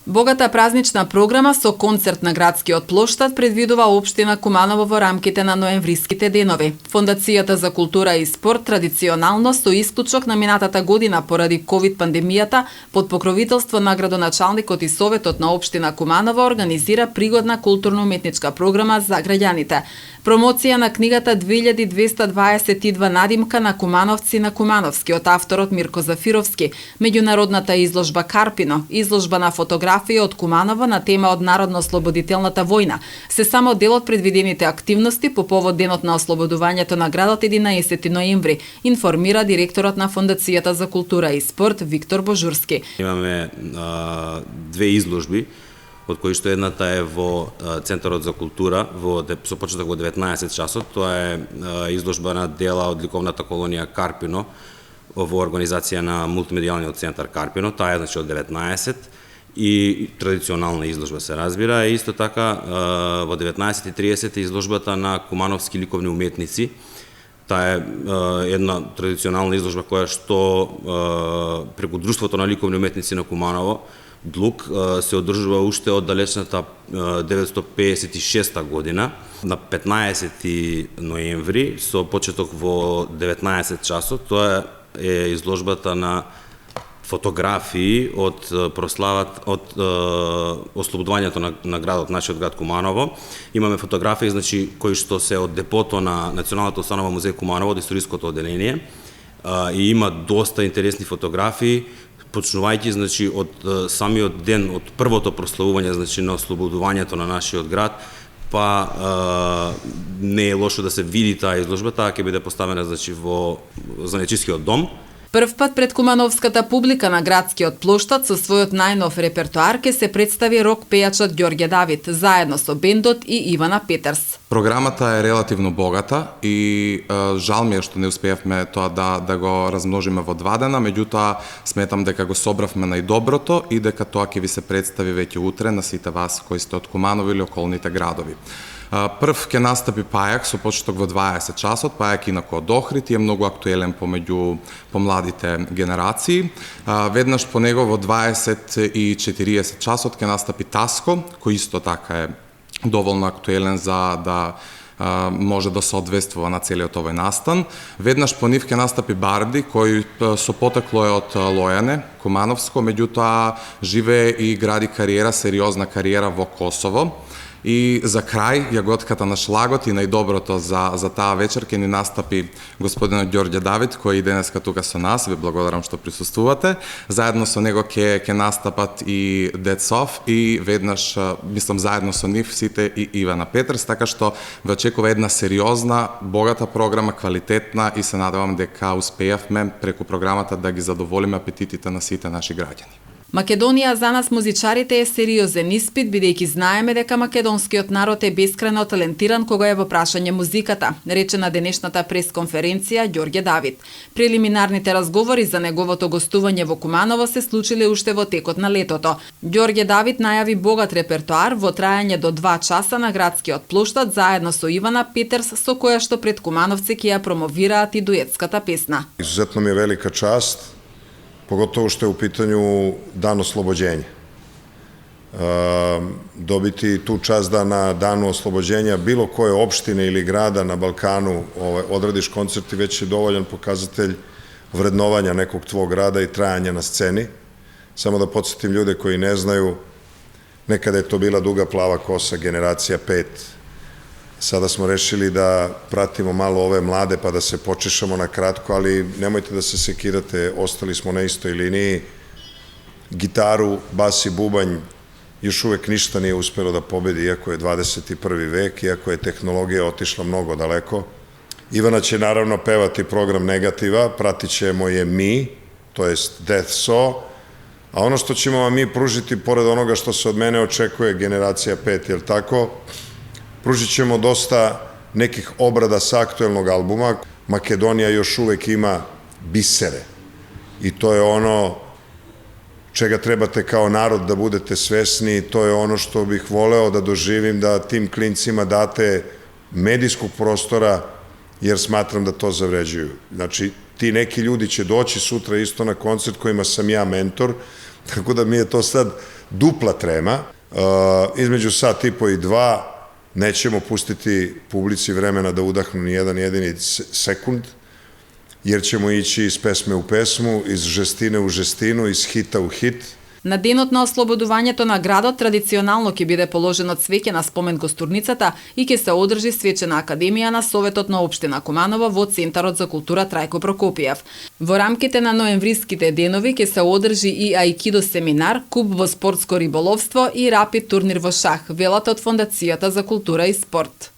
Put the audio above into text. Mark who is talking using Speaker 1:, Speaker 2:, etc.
Speaker 1: Богата празнична програма со концерт на градскиот плоштад предвидува општина Куманово во рамките на ноемвриските денови. Фондацијата за култура и спорт традиционално со исклучок на минатата година поради ковид пандемијата под покровителство на градоначалникот и советот на општина Куманово организира пригодна културно-уметничка програма за граѓаните. Промоција на книгата 2222 надимка на Кумановци на Кумановски од авторот Мирко Зафировски, меѓународната изложба Карпино, изложба на фотографија од Куманово на тема од Народно-ослободителната војна, се само дел од предвидените активности по повод денот на ослободувањето на градот 11 ноември, информира директорот на Фондацијата за култура и спорт Виктор Божурски.
Speaker 2: Имаме две изложби, од кои што едната е во Центарот за култура, со почеток во 19 часот. Тоа е изложба на дела од ликовната колонија Карпино во организација на мултимедијалниот центар Карпино. Таа е од 19 и традиционална изложба се разбира. И исто така во 19:30 изложбата на кумановски ликовни уметници. Таа е една традиционална изложба која што преку Друштвото на ликовни уметници на Куманово ДЛУК се одржува уште од далечната 956 година на 15 ноември со почеток во 19 часот. Тоа е изложбата на фотографии од прославата од ослободувањето на градот, нашиот град Куманово. Имаме фотографии кои што се од депото на Националната установа музеј Куманово, од историското одделение, и има доста интересни фотографии, почнувајќи од самиот ден, од првото прославување на ослободувањето на нашиот град, па не е лошо да се види таа изложба. Таа ќе биде поставена во Занечискиот дом.
Speaker 1: Прв пат пред кумановската публика на градскиот плоштад со својот најнов репертоар ќе се представи рок пејачот Ѓорѓе Давид, заедно со бендот и Ивана Петерс.
Speaker 3: Програмата е релативно богата и жал ми е што не успеавме тоа да го размножиме во 2 дена, меѓутоа сметам дека го собравме најдоброто и дека тоа ќе ви се представи веќе утре на сите вас кои сте од Куманово или околните градови. Прв ќе настапи Пајак со почеток во 20 часот. Пајак инаку од Охрид и е многу актуелен по младите генерации. Веднаш по него во 20:40 часот ќе настапи Таско, кој исто така е доволно актуелен за да може да се одвествува на целиот овој настан. Веднаш по нив ќе настапи Барди, кој со потекло е од Лојане, Кумановско, меѓутоа живее и гради кариера, сериозна кариера во Косово. И за крај, јаготката на шлагот и најдоброто за таа вечер ќе ни настапи господинот Ѓорѓе Давид, кој и денеска тука со нас. Ви благодарам што присуствувате. Заедно со него ќе настапат и Децов и веднаш, мислам, заедно со нив сите и Ивана Петерс, така што ве очекува една сериозна, богата програма, квалитетна и се надевам дека успеавме преку програмата да ги задоволиме апетитите на сите наши граѓани.
Speaker 1: Македонија за нас музичарите е сериозен испит, бидејќи знаеме дека македонскиот народ е бескрајно талентиран кога е во прашање музиката, рече на денешната пресконференција Ѓорѓе Давид. Прелиминарните разговори за неговото гостување во Куманово се случиле уште во текот на летото. Ѓорѓе Давид најави богат репертоар во трајање до 2 часа на градскиот плоштад заедно со Ивана Петерс, со која што пред кумановци ќе ја промовираат и дуетската песна.
Speaker 4: Изузетно ми е велика част, поготово што е у питању дан ослобоđenja. Dobiti tu čast da na danu oslobođenja bilo koje opštine ili grada na Balkanu odradiš koncert i već je dovoljan pokazatelj vrednovanja nekog tvog rada i trajanja na sceni. Samo da podsjetim ljude koji ne znaju, nekada je to bila duga plava kosa, generacija 5. Sada smo rešili da pratimo malo ove mlade pa da se počešamo na kratko, ali nemojte da se sekirate, ostali smo na istoj liniji. Gitaru, bas i bubanj još uvek ništa nije uspelo da pobedi, iako je 21. vek, iako je tehnologija otišla mnogo daleko. Ivana će naravno pevati program Negativa, pratit ćemo je mi, to jest Death Saw, a ono što ćemo vam mi pružiti, pored onoga što se od mene očekuje generacija 5, jel tako? Pružit ćemo dosta nekih obrada sa aktuelnog albuma. Makedonija još uvek ima bisere i to je ono čega trebate kao narod da budete svesni, to je ono što bih voleo da doživim, da tim klincima date medijskog prostora, jer smatram da to zavređuju. Znači, ti neki ljudi će doći sutra isto na koncert kojima sam ja mentor, tako da mi je to sad dupla trema. Između sat i po i dva nećemo pustiti publici vremena da udahnu ni jedan jedini sekund, jer ćemo ići iz pesme u pesmu, iz žestine u žestinu, iz hita u hit.
Speaker 1: На денот на ослободувањето на градот традиционално ќе биде положено цвеќе на спомен костурницата и ќе се одржи свечена академија на Советот на општина Куманово во Центарот за култура Трајко Прокопиев. Во рамките на ноемвриските денови ќе се одржи и аикидо семинар, куп во спортско риболовство и рапид турнир во шах, велат од Фондацијата за култура и спорт.